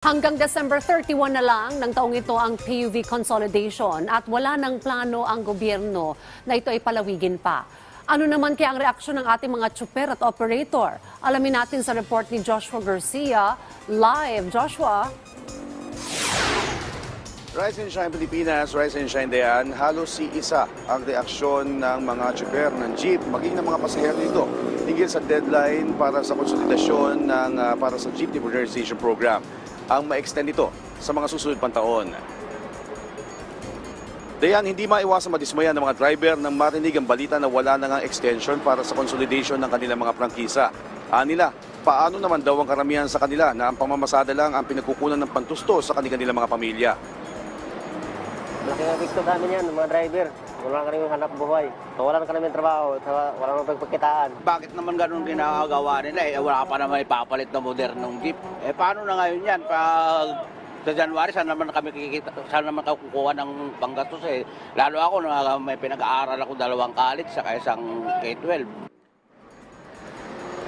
Hanggang December 31 na lang ng taong ito ang PUV consolidation at wala ng plano ang gobyerno na ito ay palawigin pa. Ano naman kaya ang reaksyon ng ating mga tsuper at operator? Alamin natin sa report ni Joshua Garcia. Live, Joshua. Rise and Shine Pilipinas, Rise and Shine Dayan, halos isa ang reaksyon ng mga tsuper ng jeep, maging ng mga pasahero nito tingil sa deadline para sa konsolidasyon para sa jeepney modernization program. Ang ma-extend ito sa mga susunod pang taon. Dayan, hindi maiwasang madismaya ng mga driver nang marinig ang balita na wala na ngang extension para sa consolidation ng kanilang mga prangkisa. Nila, paano naman daw ang karamihan sa kanila na ang pamamasada lang ang pinagkukunan ng pantusto sa kanilang mga pamilya? Malaking epekto namin yan, mga driver. Wala na kami hanap buhay. Wala na kami trabaho, wala na pagpakitaan. Bakit naman ganun ginagawa nila? Wala pa naman ipapalit na modernong jeep. Paano na ngayon yan? Pag sa January, saan naman kami saan naman kukuha ng panggastos Lalo ako, may pinag-aaral ako 2 college sa isang K-12.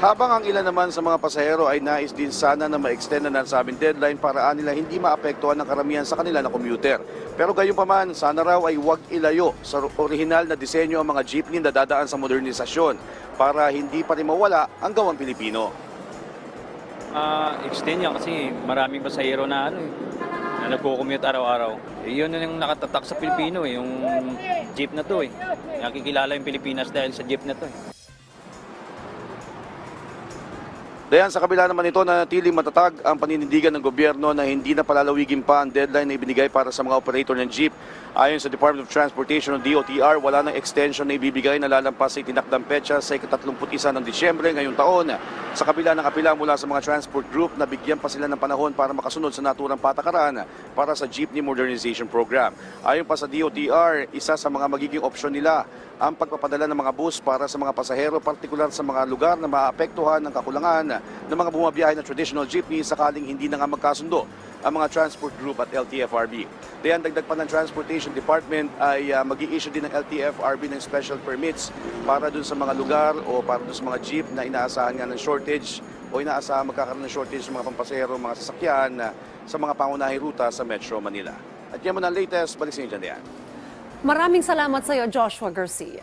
Habang ang ilan naman sa mga pasahero ay nais din sana na ma-extend na nasabing deadline para nila hindi maapektuhan ng karamihan sa kanila na commuter. Pero gayunpaman, sana raw ay huwag ilayo sa orihinal na disenyo ang mga jeepney na dadaan sa modernisasyon para hindi pa rin mawala ang gawang Pilipino. Extend yan kasi maraming pasahero na na nagko-commute araw-araw. Yun yung nakatatak sa Pilipino yung jeep na to Nakikilala yung Pilipinas dahil sa jeep na to Dayan, sa kabila naman ito, nanatiling matatag ang paninindigan ng gobyerno na hindi na palalawigin pa ang deadline na ibinigay para sa mga operator ng jeep. Ayon sa Department of Transportation o DOTR, wala nang extension na ibibigay na lalampas sa itinakdang petsa sa 31 ng Disyembre ngayong taon. Sa kabila ng apela mula sa mga transport group na bigyan pa sila ng panahon para makasunod sa naturang patakaran para sa Jeepney Modernization Program. Ayon pa sa DOTR, isa sa mga magiging opsyon nila ang pagpapadala ng mga bus para sa mga pasahero, partikular sa mga lugar na maapektuhan ng kakulangan ng mga bumabiyahe na traditional jeepney sakaling hindi na nga magkasundo ang mga transport group at LTFRB. Dayan, dagdag pa ng Transportation Department ay mag-i-issue din ng LTFRB ng special permits para dun sa mga lugar o para dun sa mga jeep na inaasahan nga ng shortage o inaasahan magkakaroon ng shortage ng mga pampasahero, mga sasakyan sa mga pangunahing ruta sa Metro Manila. At yan mo na ang latest, balik sa inyo dyan, Dayan. Maraming salamat sa iyo, Joshua Garcia.